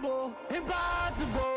Impossible, impossible.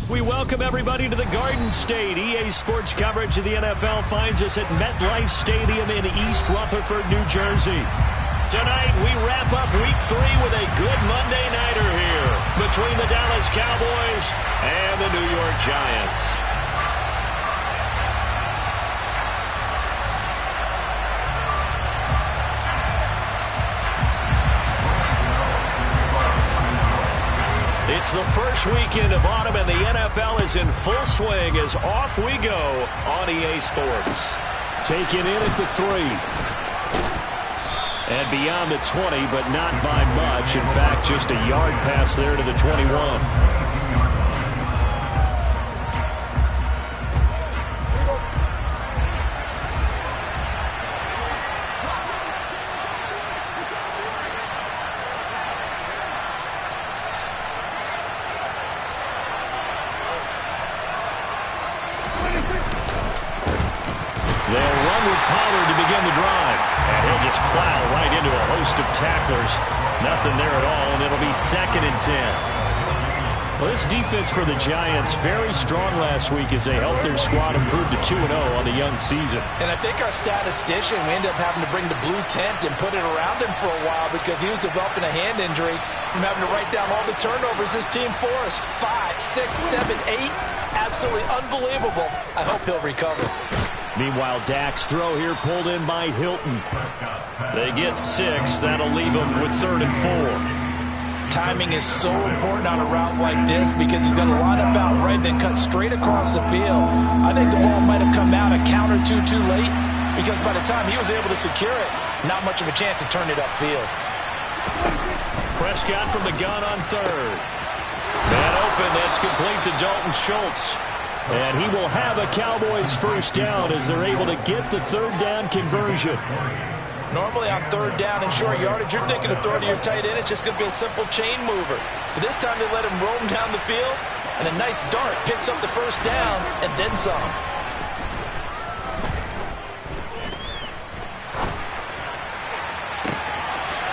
We welcome everybody to the Garden State. EA Sports coverage of the NFL finds us at MetLife Stadium in East Rutherford, New Jersey. Tonight, we wrap up Week 3 with a good Monday nighter here between the Dallas Cowboys and the New York Giants. It's the first weekend of autumn, and the NFL is in full swing as off we go on EA Sports. Taken in at the 3. And beyond the 20, but not by much. In fact, just a yard pass there to the 21. They'll run with Pollard to begin the drive. And he'll just plow right into a host of tacklers. Nothing there at all, and it'll be 2nd and 10. Well, this defense for the Giants, very strong last week as they helped their squad improve to 2-0 on the young season. And I think our statistician, we ended up having to bring the blue tent and put it around him for a while because he was developing a hand injury from having to write down all the turnovers this team forced. 5, 6, 7, 8. Absolutely unbelievable. I hope he'll recover. Meanwhile, Dak's throw here pulled in by Hilton. They get 6. That'll leave them with 3rd and 4. Timing is so important on a route like this because he's going to line up out right, then cut straight across the field. I think the ball might have come out a count or two too late because by the time he was able to secure it, not much of a chance to turn it upfield. Prescott from the gun on 3rd. Man open, that's complete to Dalton Schultz. And he will have a Cowboys first down as they're able to get the 3rd down conversion. Normally on 3rd down and short yardage, you're thinking of throwing to your tight end. It's just going to be a simple chain mover. But this time they let him roam down the field, and a nice dart picks up the first down and then some.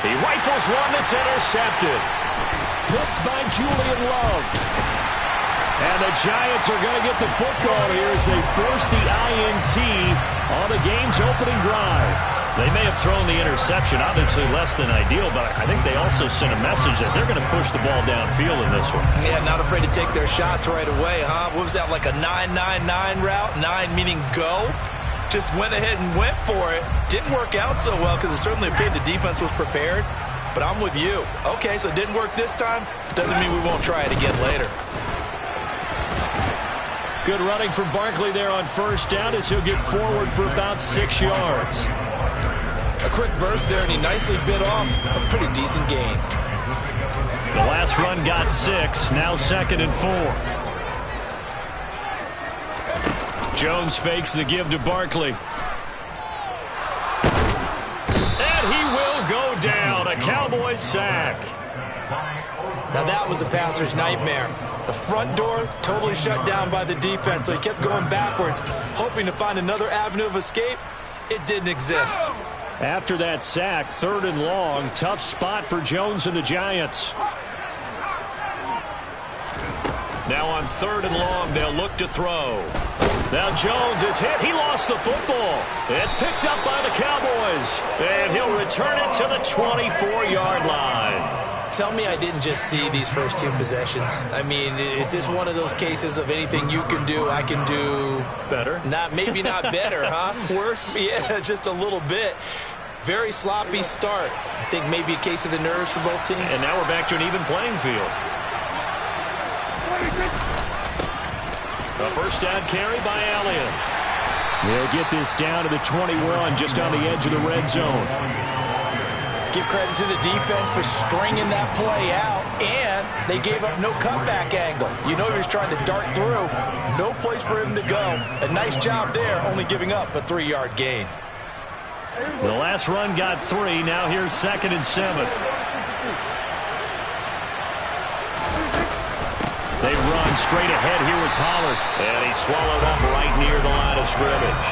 He rifles one that's intercepted. Picked by Julian Love. And the Giants are going to get the football here as they force the INT on the game's opening drive. They may have thrown the interception, obviously less than ideal, but I think they also sent a message that they're going to push the ball downfield in this one. Yeah, not afraid to take their shots right away, huh? What was that, like a 9-9-9 route? 9 meaning go? Just went ahead and went for it. Didn't work out so well because it certainly appeared the defense was prepared. But I'm with you. Okay, so it didn't work this time. Doesn't mean we won't try it again later. Good running from Barkley there on 1st down as he'll get forward for about 6 yards. A quick burst there, and he nicely bit off a pretty decent gain. The last run got 6, now 2nd and 4. Jones fakes the give to Barkley. And he will go down, a Cowboys sack. Now that was a passer's nightmare. The front door totally shut down by the defense, so he kept going backwards, hoping to find another avenue of escape. It didn't exist. After that sack, 3rd and long, tough spot for Jones and the Giants. Now on 3rd and long, they'll look to throw. Now Jones is hit. He lost the football. It's picked up by the Cowboys, and he'll return it to the 24-yard line. Tell me I didn't just see these first 2 possessions. I mean, is this one of those cases of anything you can do, I can do better? Maybe not better, huh? Worse? Yeah, just a little bit. Very sloppy start. I think maybe a case of the nerves for both teams. And now we're back to an even playing field. A first down carry by Elliott. They'll get this down to the 21, just on the edge of the red zone. Give credit to the defense for stringing that play out, and they gave up no cutback angle. You know he was trying to dart through. No place for him to go. A nice job there, only giving up a 3-yard gain. The last run got 3. Now here's 2nd and 7. They run straight ahead here with Pollard. And he's swallowed up right near the line of scrimmage.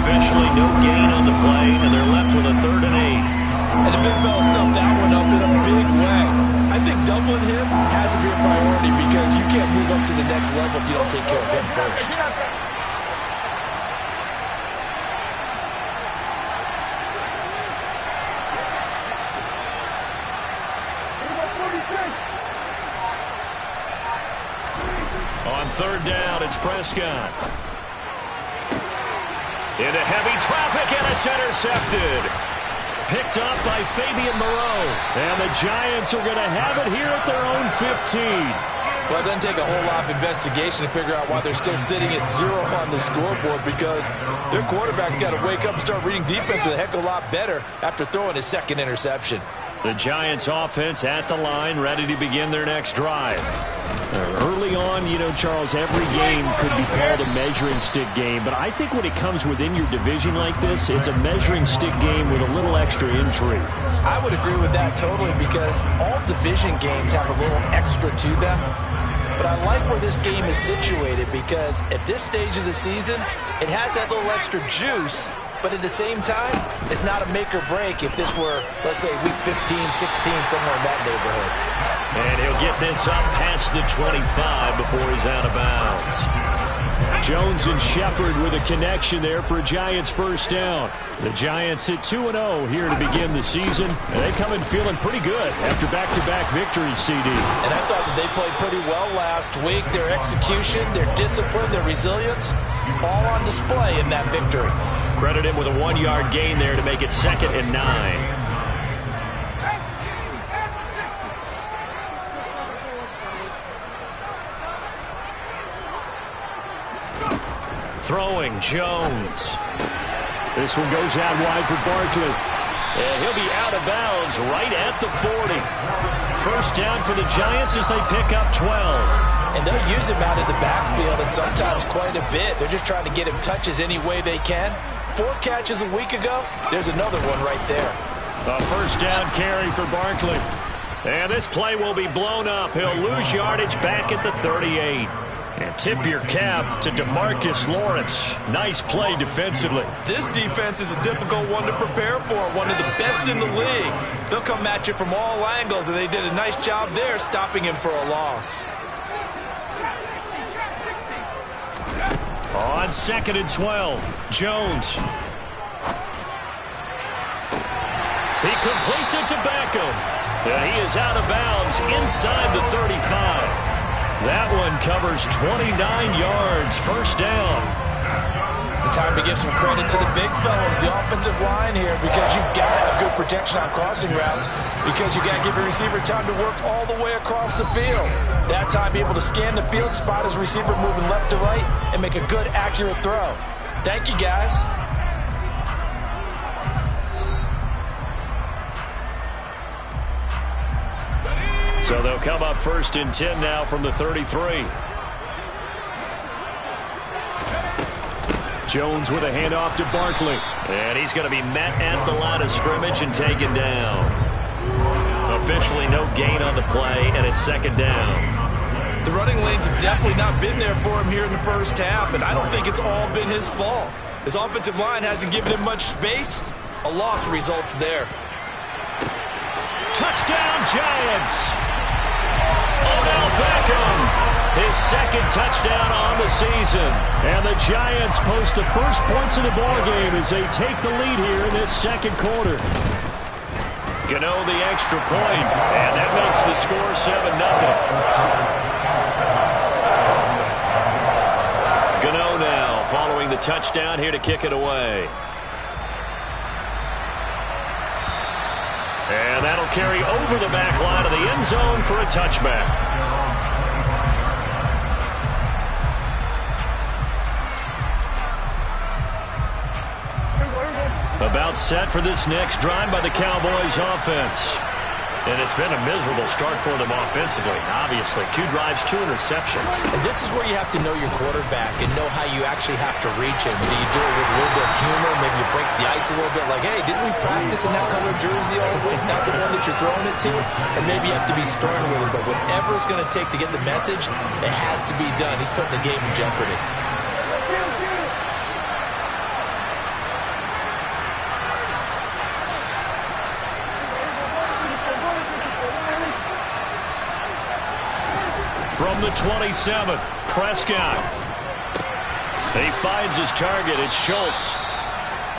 Officially no gain on the play, and they're left with a 3rd and 8. And the big fella stuffed that one up in a big way. I think doubling him has to be a priority because you can't move up to the next level if you don't take care of him first. On 3rd down, it's Prescott. Into heavy traffic, and it's intercepted. Picked up by Fabian Moreau. And the Giants are going to have it here at their own 15. Well, it doesn't take a whole lot of investigation to figure out why they're still sitting at 0 on the scoreboard, because their quarterback's got to wake up and start reading defense a heck of a lot better after throwing his 2nd interception. The Giants offense at the line, ready to begin their next drive. Early on, you know, Charles, every game could be called a measuring stick game, but I think when it comes within your division like this, it's a measuring stick game with a little extra intrigue. I would agree with that totally, because all division games have a little extra to them. But I like where this game is situated, because at this stage of the season, it has that little extra juice. But at the same time, it's not a make or break if this were, let's say, week 15, 16, somewhere in that neighborhood. And he'll get this up past the 25 before he's out of bounds. Jones and Shepard with a connection there for a Giants first down. The Giants at 2-0 here to begin the season. And they come in feeling pretty good after back-to-back victories, CD. And I thought that they played pretty well last week. Their execution, their discipline, their resilience, all on display in that victory. Credit him with a 1-yard gain there to make it 2nd and 9. Throwing, Jones. This one goes out wide for Barkley. And he'll be out of bounds right at the 40. First down for the Giants as they pick up 12. And they'll use him out of the backfield, and sometimes quite a bit. They're just trying to get him touches any way they can. 4 catches a week ago. There's another one right there. A first down carry for Barkley. And this play will be blown up. He'll lose yardage back at the 38. And tip your cap to DeMarcus Lawrence. Nice play defensively. This defense is a difficult one to prepare for. One of the best in the league. They'll come at you from all angles, and they did a nice job there stopping him for a loss. On 2nd and 12, Jones. He completes it to Beckham. He is out of bounds inside the 35. That one covers 29 yards. First down. Time to give some credit to the big fellas, the offensive line here, because you've got to have good protection on crossing routes, because you've got to give your receiver time to work all the way across the field. That time, be able to scan the field, spot his receiver moving left to right, and make a good, accurate throw. Thank you, guys. So they'll come up 1st and 10 now from the 33. Jones with a handoff to Barkley. And he's going to be met at the line of scrimmage and taken down. Officially no gain on the play, and it's 2nd down. The running lanes have definitely not been there for him here in the first half, and I don't think it's all been his fault. His offensive line hasn't given him much space. A loss results there. Touchdown, Giants! Odell Beckham, his 2nd touchdown on the season. And the Giants post the first points of the ballgame as they take the lead here in this 2nd quarter. Gano the extra point, and that makes the score 7-0. Gano now following the touchdown here to kick it away. And that'll carry over the back line of the end zone for a touchback. About set for this next drive by the Cowboys offense. And it's been a miserable start for them offensively, obviously. 2 drives, 2 interceptions. And this is where you have to know your quarterback and know how you actually have to reach him. Do you do it with a little bit of humor? Maybe you break the ice a little bit like, hey, didn't we practice in that color jersey all week? Not the one that you're throwing it to? And maybe you have to be stern with him. But whatever it's going to take to get the message, it has to be done. He's putting the game in jeopardy. From the 27, Prescott. He finds his target. It's Schultz.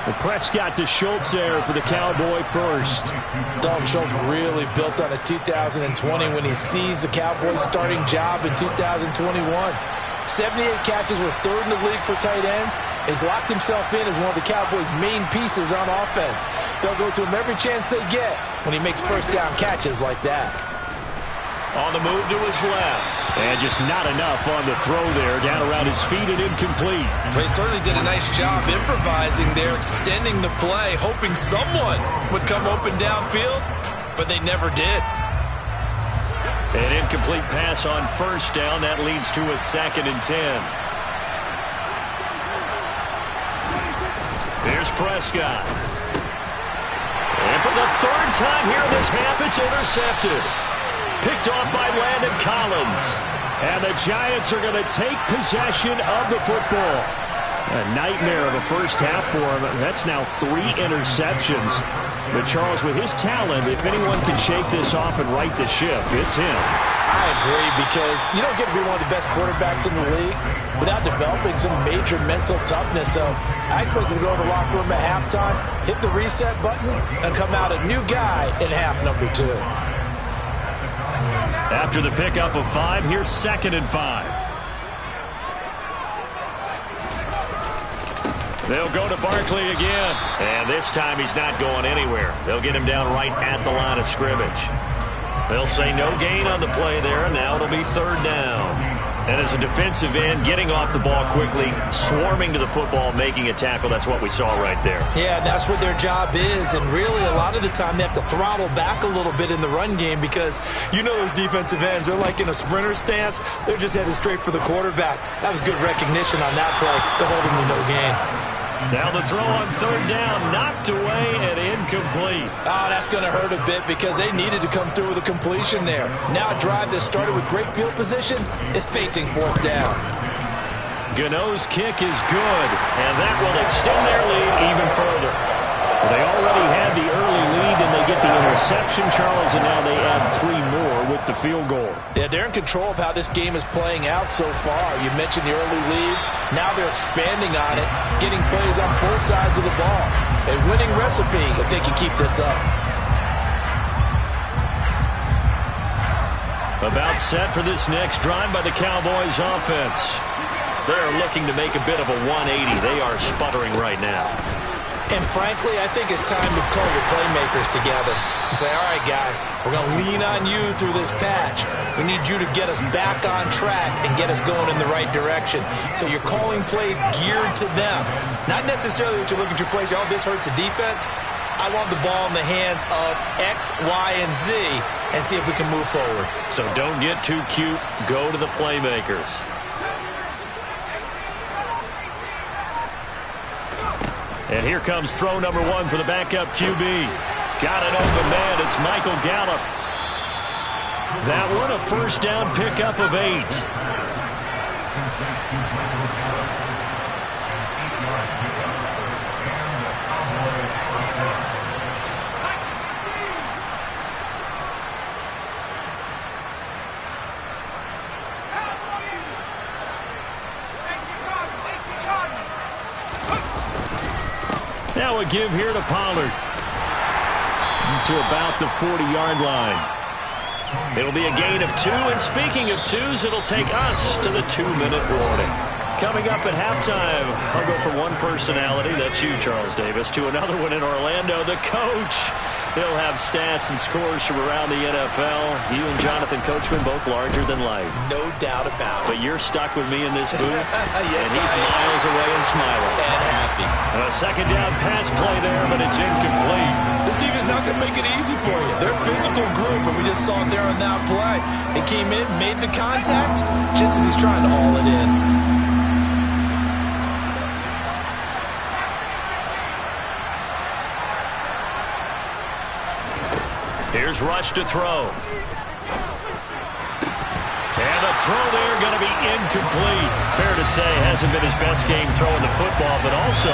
Well, Prescott to Schultz there for the Cowboy first. Dalton Schultz really built on his 2020 when he seized the Cowboys' starting job in 2021. 78 catches, were 3rd in the league for tight ends. He's locked himself in as one of the Cowboys' main pieces on offense. They'll go to him every chance they get when he makes first down catches like that. On the move to his left. And just not enough on the throw there. Down around his feet and incomplete. Well, he certainly did a nice job improvising there, extending the play, hoping someone would come open downfield, but they never did. An incomplete pass on first down. That leads to a 2nd and 10. Here's Prescott. And for the 3rd time here in this half, it's intercepted. Picked off by Landon Collins. And the Giants are going to take possession of the football. A nightmare of a first half for him. That's now 3 interceptions. But Charles, with his talent, if anyone can shake this off and right the ship, it's him. I agree, because you don't get to be one of the best quarterbacks in the league without developing some major mental toughness. So I expect him to go to the locker room at halftime, hit the reset button, and come out a new guy in half number 2. After the pickup of 5, here's 2nd and 5. They'll go to Barkley again. And this time he's not going anywhere. They'll get him down right at the line of scrimmage. They'll say no gain on the play there, and now it'll be 3rd down. And as a defensive end, getting off the ball quickly, swarming to the football, making a tackle, that's what we saw right there. Yeah, that's what their job is. And really, a lot of the time, they have to throttle back a little bit in the run game, because you know those defensive ends, they're like in a sprinter stance. They're just headed straight for the quarterback. That was good recognition on that play to hold him to no gain. Now the throw on 3rd down, knocked away and incomplete. Oh, that's going to hurt a bit, because they needed to come through with a completion there. Now a drive that started with great field position is facing 4th down. Gano's kick is good, and that will extend their lead even further. They already had the early lead, and they get the interception, Charles, and now they add 3 more with the field goal. Yeah, they're in control of how this game is playing out so far. You mentioned the early lead. Now they're expanding on it, getting plays on both sides of the ball. A winning recipe if they can keep this up. About set for this next drive by the Cowboys offense. They're looking to make a bit of a 180. They are sputtering right now. And frankly, I think it's time to call the playmakers together and say, all right, guys, we're going to lean on you through this patch. We need you to get us back on track and get us going in the right direction. So you're calling plays geared to them. Not necessarily what you look at your plays, oh, this hurts the defense. I want the ball in the hands of X, Y, and Z and see if we can move forward. So don't get too cute. Go to the playmakers. And here comes throw number 1 for the backup QB. Got an open man. It's Michael Gallup. That one a first down pickup of 8. Now a give here to Pollard. To about the 40-yard line. It'll be a gain of 2, and speaking of 2s, it'll take us to the 2-minute warning. Coming up at halftime, I'll go from one personality, that's you, Charles Davis, to another one in Orlando, the coach. He'll have stats and scores from around the NFL. You and Jonathan Coachman both larger than life. No doubt about it. But you're stuck with me in this booth, yes, and he's miles away and smiling. And happy. A second down pass play there, but it's incomplete. This team is not going to make it easy for you. They're a physical group, and we just saw it there on that play. It came in, made the contact, just as he's trying to haul it in. Here's Rush to throw. And the throw there going to be incomplete. Fair to say, hasn't been his best game throwing the football, but also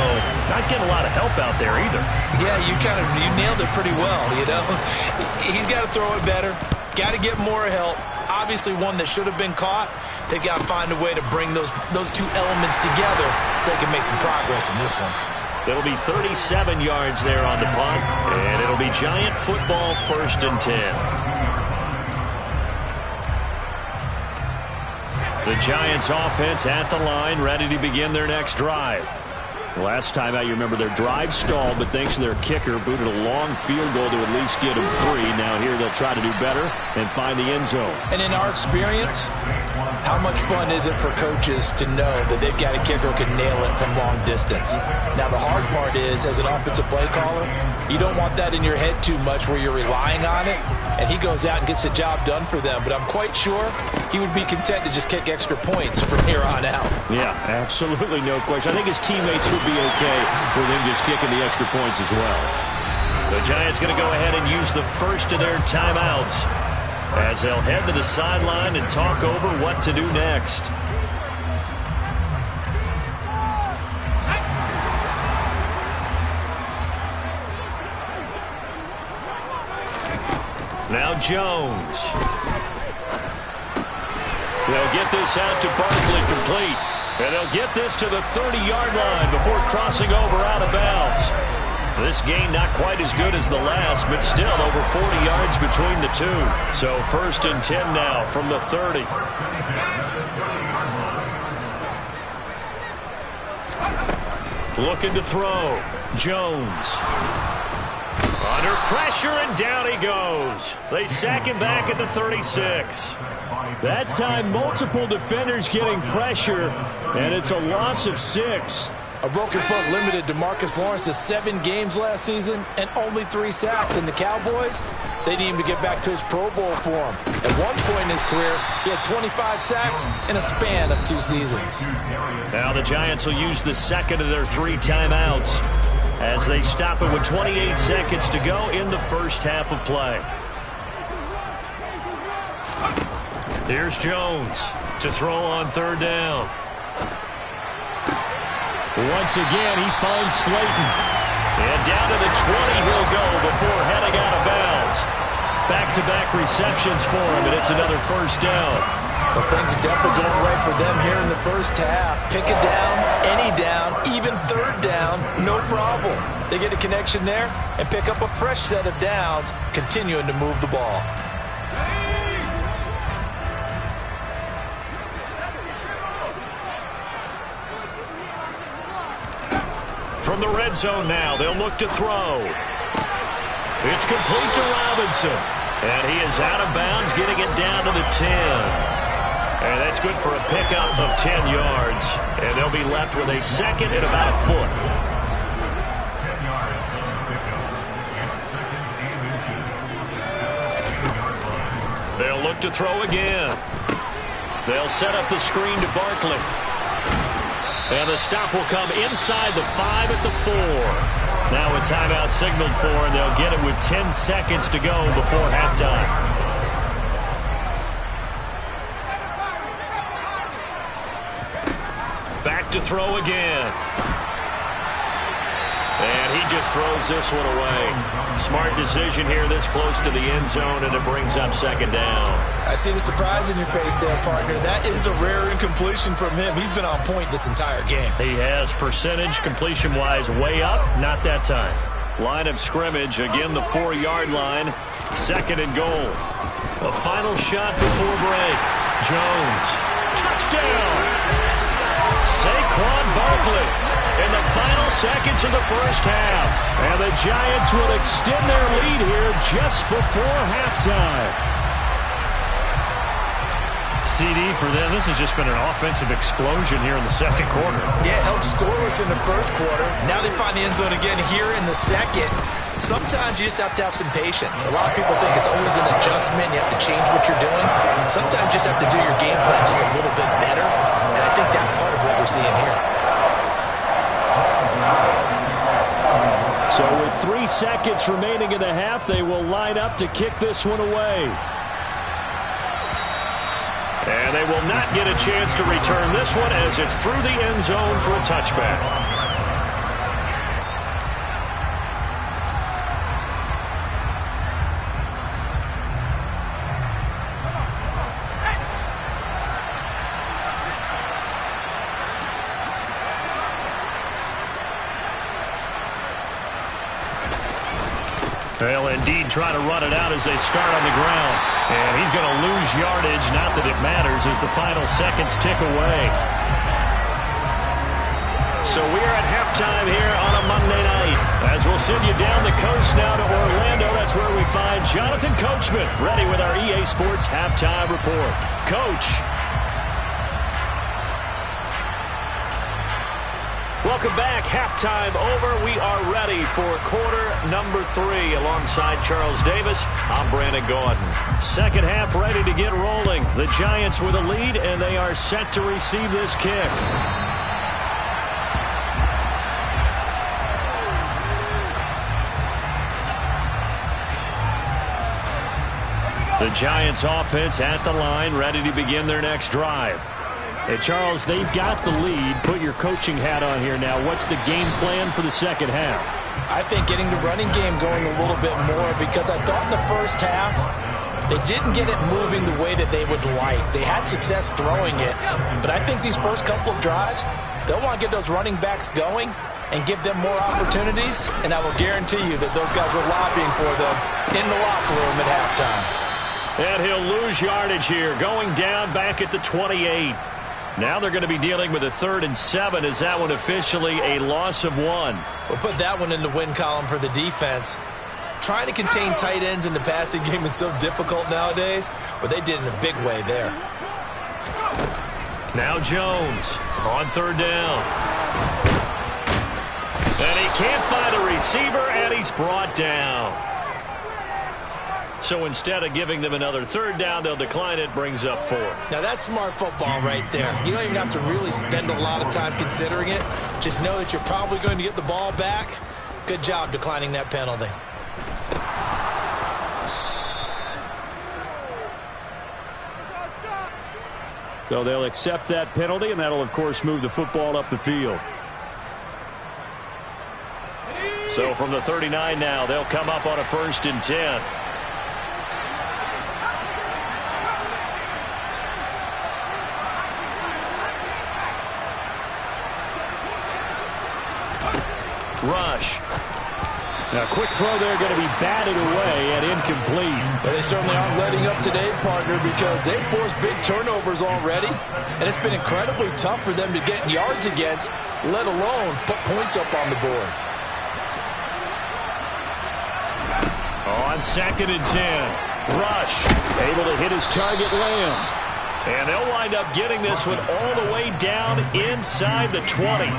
not getting a lot of help out there either. Yeah, you nailed it pretty well, you know. He's got to throw it better. Got to get more help. Obviously one that should have been caught. They've got to find a way to bring those two elements together so they can make some progress in this one. It'll be 37 yards there on the punt, and it'll be Giant football 1st and 10. The Giants offense at the line, ready to begin their next drive. Last time out, you remember their drive stalled, but thanks to their kicker, booted a long field goal to at least get them 3. Now here they'll try to do better and find the end zone. And in our experience, how much fun is it for coaches to know that they've got a kicker who can nail it from long distance? Now the hard part is, as an offensive play caller, you don't want that in your head too much where you're relying on it, and he goes out and gets the job done for them. But I'm quite sure he would be content to just kick extra points from here on out. Yeah, absolutely no question. I think his teammates would be okay with him just kicking the extra points as well. The Giants going to go ahead and use the first of their timeouts as they'll head to the sideline and talk over what to do next. Now Jones. They'll get this out to Barkley, complete. And they'll get this to the 30-yard line before crossing over out of bounds. This gain not quite as good as the last, but still over 40 yards between the two. So 1st and 10 now from the 30. Looking to throw. Jones. Under pressure, and down he goes. They sack him back at the 36. That time, multiple defenders getting pressure, and it's a loss of 6. A broken foot limited DeMarcus Lawrence to 7 games last season and only 3 sacks. And the Cowboys, they need him to get back to his Pro Bowl form. At one point in his career, he had 25 sacks in a span of 2 seasons. Now the Giants will use the second of their 3 timeouts as they stop it with 28 seconds to go in the first half of play. Here's Jones to throw on 3rd down. Once again, he finds Slayton. And down to the 20 he'll go before heading out of bounds. Back-to-back receptions for him, and it's another 1st down. Well, things are definitely going right for them here in the first half. Pick a down, any down, even 3rd down, no problem. They get a connection there and pick up a fresh set of downs, continuing to move the ball. From the red zone now, they'll look to throw. It's complete to Robinson. And he is out of bounds, getting it down to the 10. And that's good for a pickup of 10 yards. And they'll be left with a second and about a foot. They'll look to throw again. They'll set up the screen to Barkley. And the stop will come inside the 5 at the 4. Now a timeout signaled for, and they'll get it with 10 seconds to go before halftime. Back to throw again. And he just throws this one away. Smart decision here this close to the end zone, and it brings up 2nd down. I see the surprise in your face there, partner. That is a rare incompletion from him. He's been on point this entire game. He has percentage completion-wise way up, not that time. Line of scrimmage, again the 4-yard line. 2nd and goal. A final shot before break. Jones. Touchdown! in the final seconds of the first half. And the Giants will extend their lead here just before halftime. CD for them. This has just been an offensive explosion here in the second quarter. Yeah, held scoreless in the first quarter. Now they find the end zone again here in the second. Sometimes you just have to have some patience. A lot of people think it's always an adjustment. You have to change what you're doing. Sometimes you just have to do your game plan just a little bit better. And I think that's part of what we're seeing here. So with 3 seconds remaining in the half, they will line up to kick this one away. And they will not get a chance to return this one as it's through the end zone for a touchback. They'll indeed try to run it out as they start on the ground. And he's going to lose yardage. Not that it matters as the final seconds tick away. So we are at halftime here on a Monday night. As we'll send you down the coast now to Orlando, that's where we find Jonathan Coachman, ready with our EA Sports Halftime Report. Coach. Welcome back. Halftime over. We are ready for quarter number 3. Alongside Charles Davis, I'm Brandon Gaudin. Second half ready to get rolling. The Giants with a lead, and they are set to receive this kick. The Giants offense at the line, ready to begin their next drive. Hey, Charles, they've got the lead. Put your coaching hat on here now. What's the game plan for the second half? I think getting the running game going a little bit more, because I thought in the first half they didn't get it moving the way that they would like. They had success throwing it, but I think these first couple of drives, they'll want to get those running backs going and give them more opportunities, and I will guarantee you that those guys were lobbying for them in the locker room at halftime. And he'll lose yardage here, going down back at the 28. Now they're going to be dealing with a 3rd and 7. Is that one officially a loss of 1? We'll put that one in the win column for the defense. Trying to contain tight ends in the passing game is so difficult nowadays, but they did in a big way there. Now Jones on 3rd down. And he can't find a receiver, and he's brought down. So instead of giving them another 3rd down, they'll decline it, brings up 4. Now that's smart football right there. You don't even have to really spend a lot of time considering it. Just know that you're probably going to get the ball back. Good job declining that penalty. So they'll accept that penalty, and that'll, of course, move the football up the field. So from the 39 now, they'll come up on a 1st and 10. Rush. Now, quick throw there, going to be batted away and incomplete. But they certainly aren't letting up today, partner, because they've forced big turnovers already, and it's been incredibly tough for them to get yards against, let alone put points up on the board. On 2nd and 10, Rush able to hit his target, Lamb. And they'll wind up getting this one all the way down inside the 20.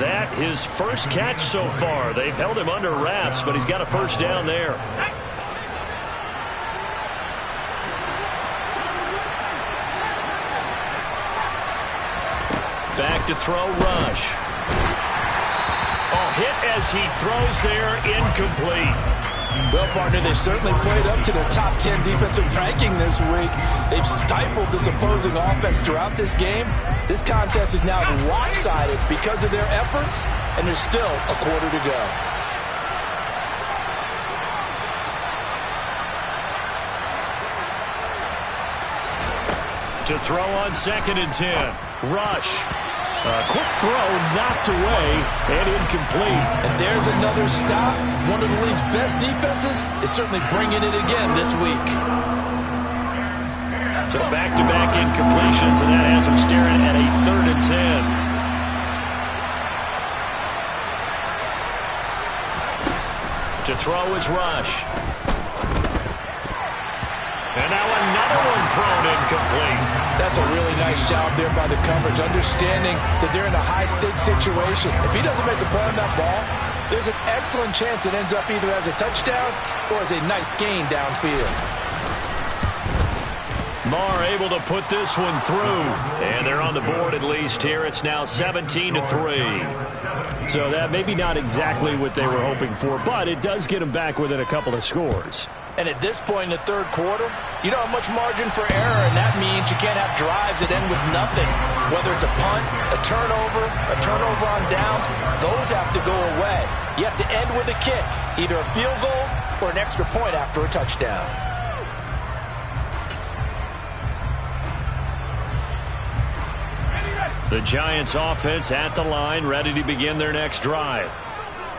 That his first catch so far. They've held him under wraps, but he's got a 1st down there. Back to throw, Rush. Hit as he throws there, incomplete. Well, partner, they've certainly played up to their top 10 defensive ranking this week. They've stifled this opposing offense throughout this game. This contest is now lopsided because of their efforts, and there's still a quarter to go. To throw on 2nd and 10, Rush. A quick throw knocked away and incomplete. And there's another stop. One of the league's best defenses is certainly bringing it again this week. So back-to-back incompletions, and that has them staring at a 3rd and 10. To throw is Rush. And now another one thrown incomplete. That's a really nice job there by the coverage, understanding that they're in a high-stakes situation. If he doesn't make a play on that ball, there's an excellent chance it ends up either as a touchdown or as a nice gain downfield. Marr able to put this one through. And they're on the board at least here. It's now 17-3. So that maybe not exactly what they were hoping for, but it does get them back within a couple of scores. And at this point in the third quarter, you don't have much margin for error, and that means you can't have drives that end with nothing. Whether it's a punt, a turnover on downs, those have to go away. You have to end with a kick, either a field goal or an extra point after a touchdown. The Giants offense at the line, ready to begin their next drive.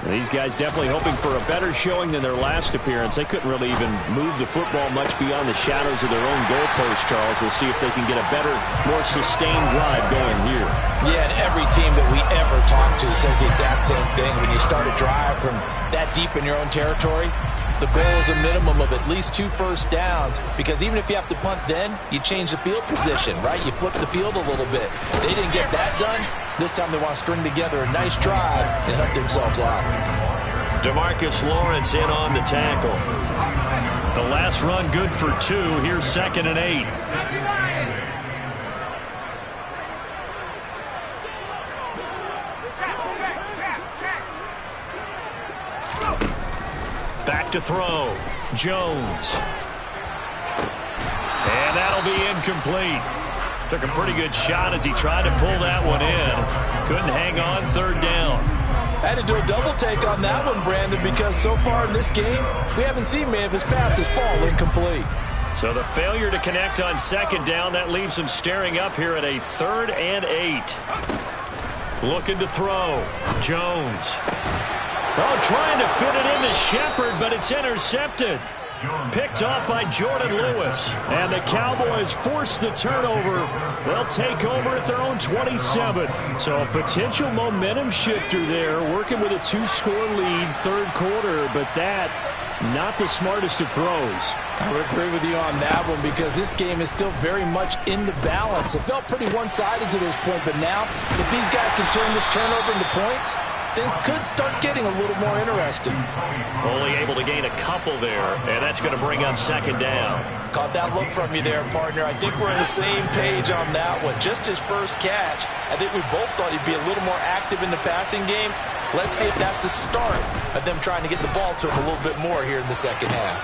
These guys definitely hoping for a better showing than their last appearance. They couldn't really even move the football much beyond the shadows of their own goalpost, Charles. We'll see if they can get a better, more sustained drive going here. Yeah, and every team that we ever talk to says the exact same thing. When you start a drive from that deep in your own territory, the goal is a minimum of at least 2 first downs, because even if you have to punt then, you change the field position, right? You flip the field a little bit. They didn't get that done. This time they want to string together a nice drive and help themselves out. DeMarcus Lawrence in on the tackle. The last run good for 2. Here's 2nd and 8. Back to throw. Jones. And that'll be incomplete. Took a pretty good shot as he tried to pull that one in. Couldn't hang on, 3rd down. I had to do a double take on that one, Brandon, because so far in this game, we haven't seen many of his passes fall incomplete. So the failure to connect on 2nd down, that leaves him staring up here at a 3rd and 8. Looking to throw. Jones. Oh, trying to fit it into Shepard, but it's intercepted. Picked off by Jordan Lewis. And the Cowboys force the turnover. They'll take over at their own 27. So a potential momentum shifter there, working with a 2-score lead, 3rd quarter, but that, not the smartest of throws. I would agree with you on that one, because this game is still very much in the balance. It felt pretty one-sided to this point, but now, if these guys can turn this turnover into points, things could start getting a little more interesting. Only able to gain a couple there, and that's going to bring up 2nd down. Caught that look from you there, partner. I think we're on the same page on that one. Just his first catch. I think we both thought he'd be a little more active in the passing game. Let's see if that's the start of them trying to get the ball to him a little bit more here in the second half.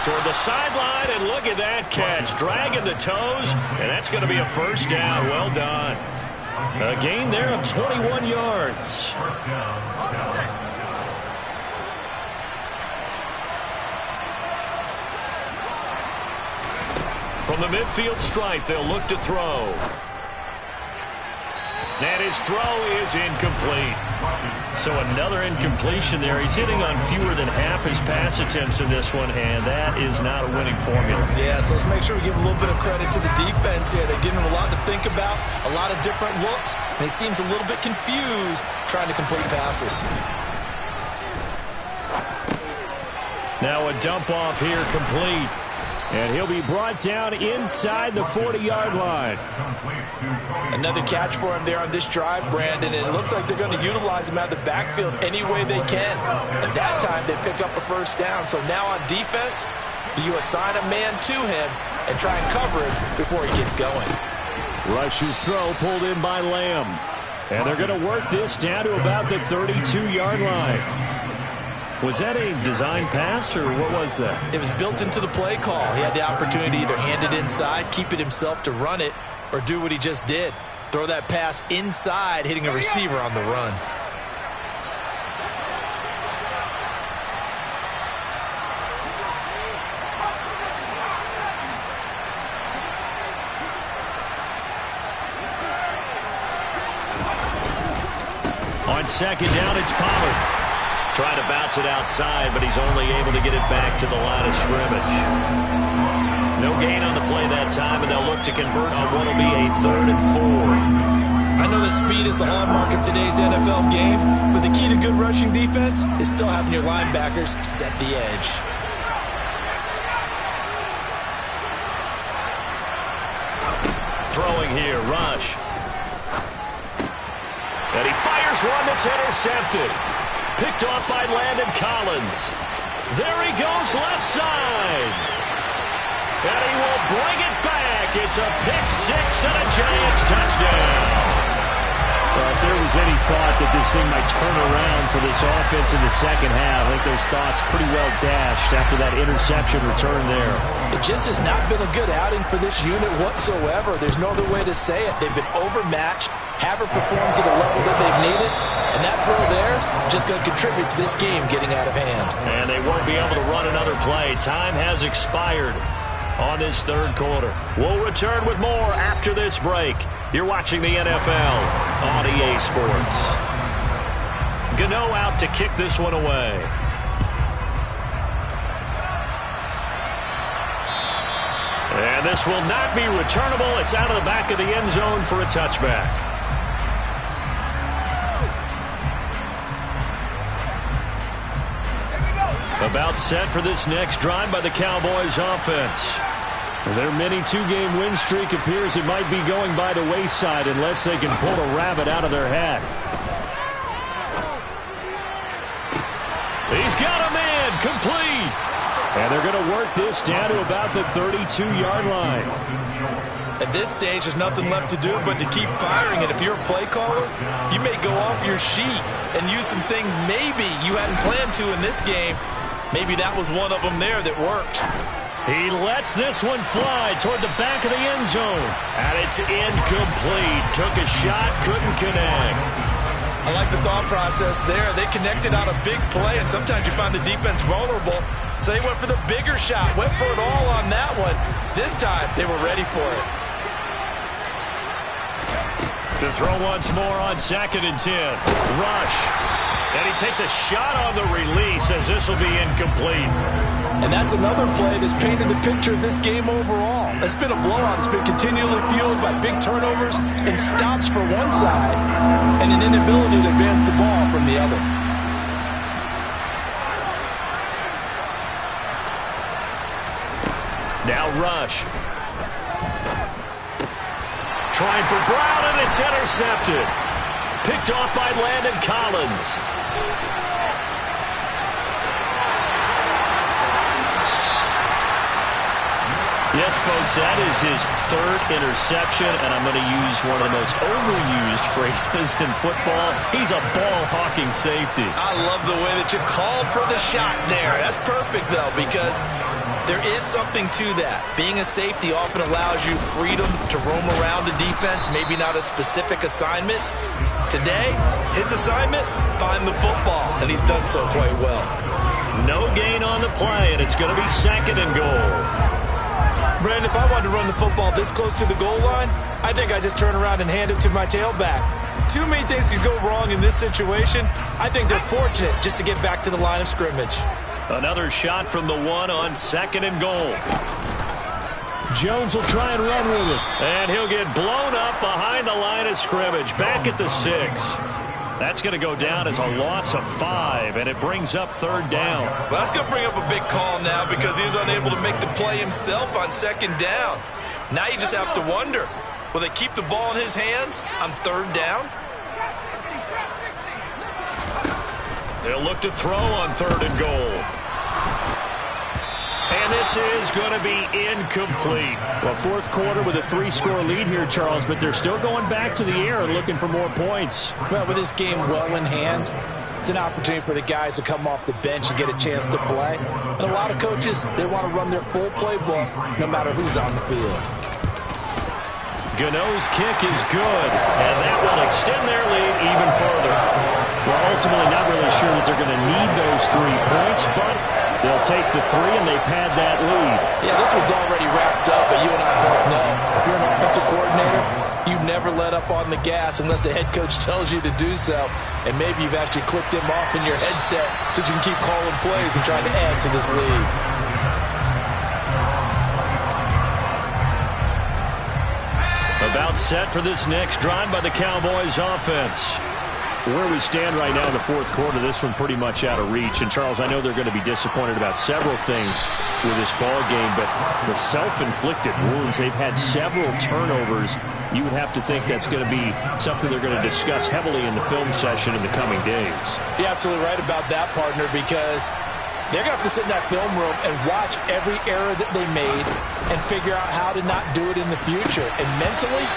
Toward the sideline, and look at that catch. Dragging the toes, and that's going to be a 1st down. Well done. A gain there of 21 yards. From the midfield stripe, they'll look to throw. And his throw is incomplete. So another incompletion there. He's hitting on fewer than half his pass attempts in this one, and that is not a winning formula. Yeah, so let's make sure we give a little bit of credit to the defense here. They're giving him a lot to think about, a lot of different looks, and he seems a little bit confused trying to complete passes. Now a dump off here complete. And he'll be brought down inside the 40-yard line. Another catch for him there on this drive, Brandon, and it looks like they're going to utilize him out of the backfield any way they can. At that time, they pick up a 1st down. So now on defense, do you assign a man to him and try and cover him before he gets going? Rush's throw pulled in by Lamb. And they're going to work this down to about the 32-yard line. Was that a design pass, or what was that? It was built into the play call. He had the opportunity to either hand it inside, keep it himself to run it, or do what he just did. Throw that pass inside, hitting a receiver on the run. On 2nd down, it's Pollard. Trying to bounce it outside, but he's only able to get it back to the line of scrimmage. No gain on the play that time, and they'll look to convert on what will be a 3rd and 4. I know this speed is the hallmark of today's NFL game, but the key to good rushing defense is still having your linebackers set the edge. Throwing here, Rush. And he fires one that's intercepted. Picked off by Landon Collins. There he goes, left side. And he will bring it back. It's a pick six and a Giants touchdown. Well, if there was any thought that this thing might turn around for this offense in the second half, I think those thoughts pretty well dashed after that interception return there. It just has not been a good outing for this unit whatsoever. There's no other way to say it. They've been overmatched, haven't performed to the level that they've needed, and that throw there is just going to contribute to this game getting out of hand. And they won't be able to run another play. Time has expired on this third quarter. We'll return with more after this break. You're watching the NFL on EA Sports. Gano out to kick this one away. And this will not be returnable. It's out of the back of the end zone for a touchback. About set for this next drive by the Cowboys offense. Their mini two-game win streak appears it might be going by the wayside unless they can pull a rabbit out of their hat. He's got a man complete. And they're going to work this down to about the 32-yard line. At this stage, there's nothing left to do but to keep firing. And if you're a play caller, you may go off your sheet and use some things maybe you hadn't planned to in this game. Maybe that was one of them there that worked. He lets this one fly toward the back of the end zone. And it's incomplete. Took a shot, couldn't connect. I like the thought process there. They connected on a big play, and sometimes you find the defense vulnerable. So they went for the bigger shot, went for it all on that one. This time, they were ready for it. To throw once more on 2nd and 10. Rush. And he takes a shot on the release as this will be incomplete. And that's another play that's painted the picture of this game overall. It's been a blowout. It's been continually fueled by big turnovers and stops for one side and an inability to advance the ball from the other. Now Rush. Trying for Brown, and it's intercepted. Picked off by Landon Collins. Yes, folks, that is his third interception, and I'm going to use one of the most overused phrases in football. He's a ball-hawking safety. I love the way that you called for the shot there. That's perfect, though, because there is something to that. Being a safety often allows you freedom to roam around the defense, maybe not a specific assignment. Today, his assignment, find the football, and he's done so quite well. No gain on the play, and it's going to be 2nd and goal. Brandon, if I wanted to run the football this close to the goal line, I think I just turn around and hand it to my tailback. Too many things could go wrong in this situation. I think they're fortunate just to get back to the line of scrimmage. Another shot from the 1 on 2nd and goal. Jones will try and run with it. And he'll get blown up behind the line of scrimmage. Back at the 6. That's going to go down as a loss of 5, and it brings up 3rd down. Well, that's going to bring up a big call now because he's unable to make the play himself on 2nd down. Now you just have to wonder, will they keep the ball in his hands on 3rd down? They'll look to throw on 3rd and goal. And this is going to be incomplete. Well, 4th quarter with a 3-score lead here, Charles, but they're still going back to the air and looking for more points. Well, with this game well in hand, it's an opportunity for the guys to come off the bench and get a chance to play. And a lot of coaches, they want to run their full playbook no matter who's on the field. Gano's kick is good, and that will extend their lead even further. Well, ultimately not really sure that they're going to need those 3 points, but they'll take the 3 and they pad that lead. Yeah, this one's already wrapped up, but you and I both know if you're an offensive coordinator, you never let up on the gas unless the head coach tells you to do so. And maybe you've actually clicked him off in your headset so you can keep calling plays and trying to add to this lead. About It's set for this next drive by the Cowboys offense. Where we stand right now in the fourth quarter, this one pretty much out of reach. And, Charles, I know they're going to be disappointed about several things with this ball game, but the self-inflicted wounds, they've had several turnovers. You would have to think that's going to be something they're going to discuss heavily in the film session in the coming days. You're absolutely right about that, partner, because they're going to have to sit in that film room and watch every error that they made and figure out how to not do it in the future. And mentally,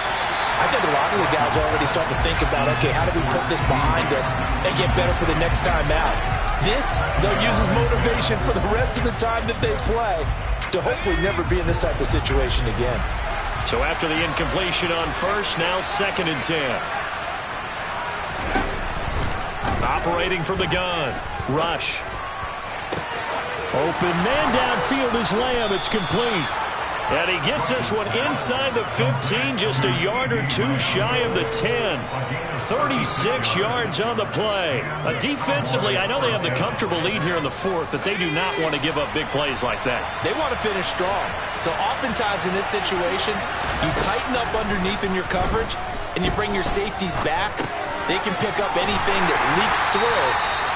I think a lot of the guys are already starting to think about, okay, how do we put this behind us and get better for the next time out? This, they'll use as motivation for the rest of the time that they play to hopefully never be in this type of situation again. So after the incompletion on first, now 2nd and 10. Operating from the gun. Rush. Open man downfield is Lamb. It's complete. And he gets this one inside the 15, just a yard or two shy of the 10. 36 yards on the play. Defensively, I know they have the comfortable lead here in the fourth, but they do not want to give up big plays like that. They want to finish strong. So oftentimes in this situation, you tighten up underneath in your coverage, and you bring your safeties back. They can pick up anything that leaks through.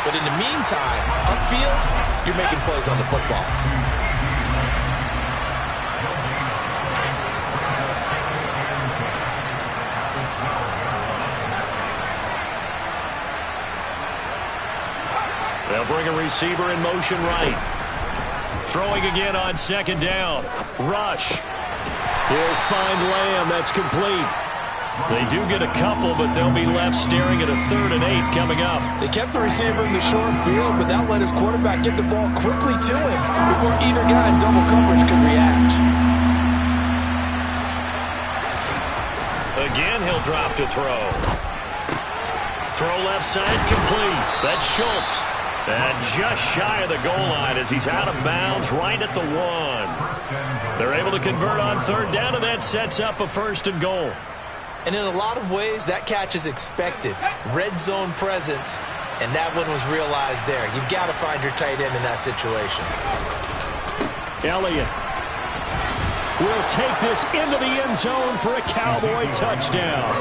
But in the meantime, upfield, you're making plays on the football. They'll bring a receiver in motion right. Throwing again on 2nd down. Rush. He'll find Lamb. That's complete. They do get a couple, but they'll be left staring at a 3rd and 8 coming up. They kept the receiver in the short field, but that let his quarterback get the ball quickly to him before either guy in double coverage could react. Again, he'll drop to throw. Throw left side complete. That's Schultz. And just shy of the goal line as he's out of bounds right at the 1. They're able to convert on 3rd down, and that sets up a 1st and goal. And in a lot of ways, that catch is expected. Red zone presence, and that one was realized there. You've got to find your tight end in that situation. Elliott will take this into the end zone for a Cowboy touchdown.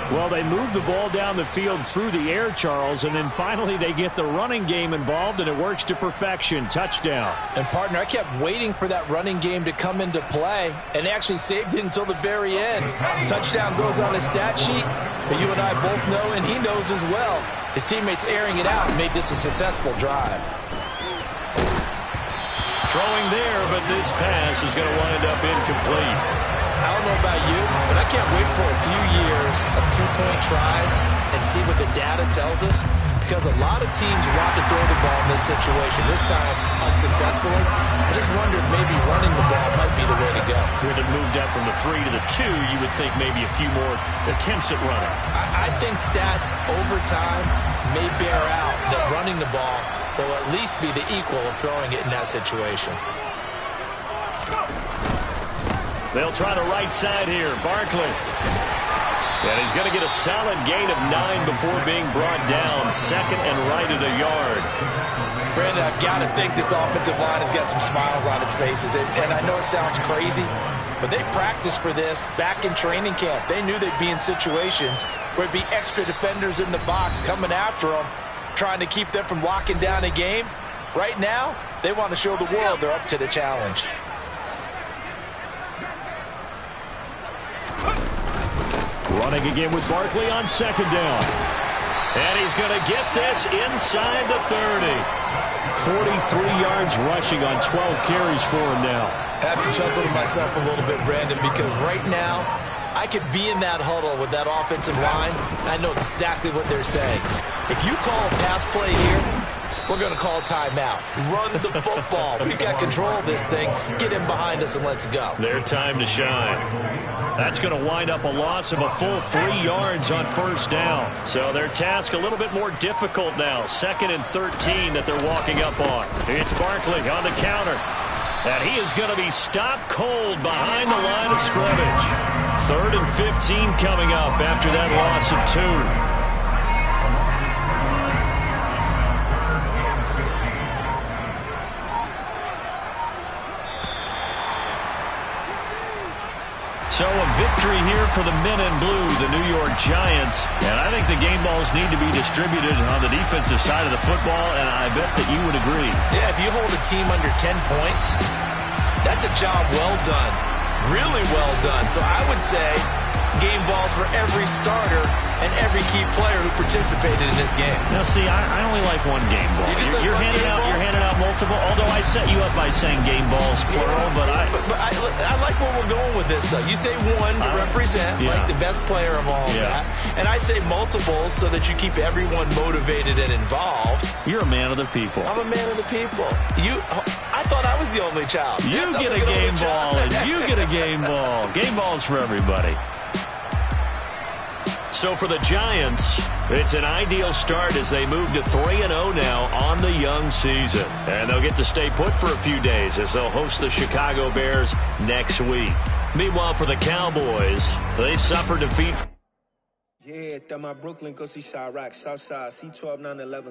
Well, they move the ball down the field through the air, Charles, and then finally they get the running game involved, and it works to perfection. Touchdown. And, partner, I kept waiting for that running game to come into play, and they actually saved it until the very end. Touchdown goes on his stat sheet, but you and I both know, and he knows as well, his teammates airing it out made this a successful drive. Throwing there, but this pass is going to wind up incomplete. I don't know about you, but I can't wait for a few years of 2-point tries and see what the data tells us, because a lot of teams want to throw the ball in this situation, this time unsuccessfully. I just wonder if maybe running the ball might be the way to go. With it moved up from the 3 to the 2, you would think maybe a few more attempts at running. I think stats over time may bear out that running the ball will at least be the equal of throwing it in that situation. They'll try the right side here. Barkley. And he's going to get a solid gain of 9 before being brought down. 2nd and right at a yard. Brandon, I've got to think this offensive line has got some smiles on its faces. And I know it sounds crazy, but they practiced for this back in training camp. They knew they'd be in situations where it'd be extra defenders in the box coming after them, trying to keep them from locking down a game. Right now, they want to show the world they're up to the challenge. Running again with Barkley on 2nd down. And he's going to get this inside the 30. 43 yards rushing on 12 carries for him now. I have to chuckle to myself a little bit, Brandon, because right now I could be in that huddle with that offensive line, and I know exactly what they're saying. If you call a pass play here, we're going to call a timeout. Run the football. We've got control of this thing. Get in behind us and let's go. Their time to shine. That's going to wind up a loss of a full 3 yards on 1st down. So their task a little bit more difficult now. 2nd and 13 that they're walking up on. It's Barkley on the counter. And he is going to be stopped cold behind the line of scrimmage. 3rd and 15 coming up after that loss of 2. victory here for the men in blue, the New York Giants. And I think the game balls need to be distributed on the defensive side of the football, and I bet that you would agree. Yeah, if you hold a team under 10 points, that's a job well done. Really well done. So I would say game balls for every starter and every key player who participated in this game. Now, see, I only like one game ball. You're handing out multiple, although I set you up by saying game balls, plural, but I like where we're going with this. You say one to represent, like the best player of all of that, and I say multiples so that you keep everyone motivated and involved. You're a man of the people. I'm a man of the people. I thought I was the only child. You get a game ball, and you get a game ball. Game balls for everybody. So for the Giants, it's an ideal start as they move to 3-0 now on the young season. And they'll get to stay put for a few days as they'll host the Chicago Bears next week. Meanwhile, for the Cowboys, they suffered defeat. Yeah, my Brooklyn, go see Chirac, Southside, C12, 911.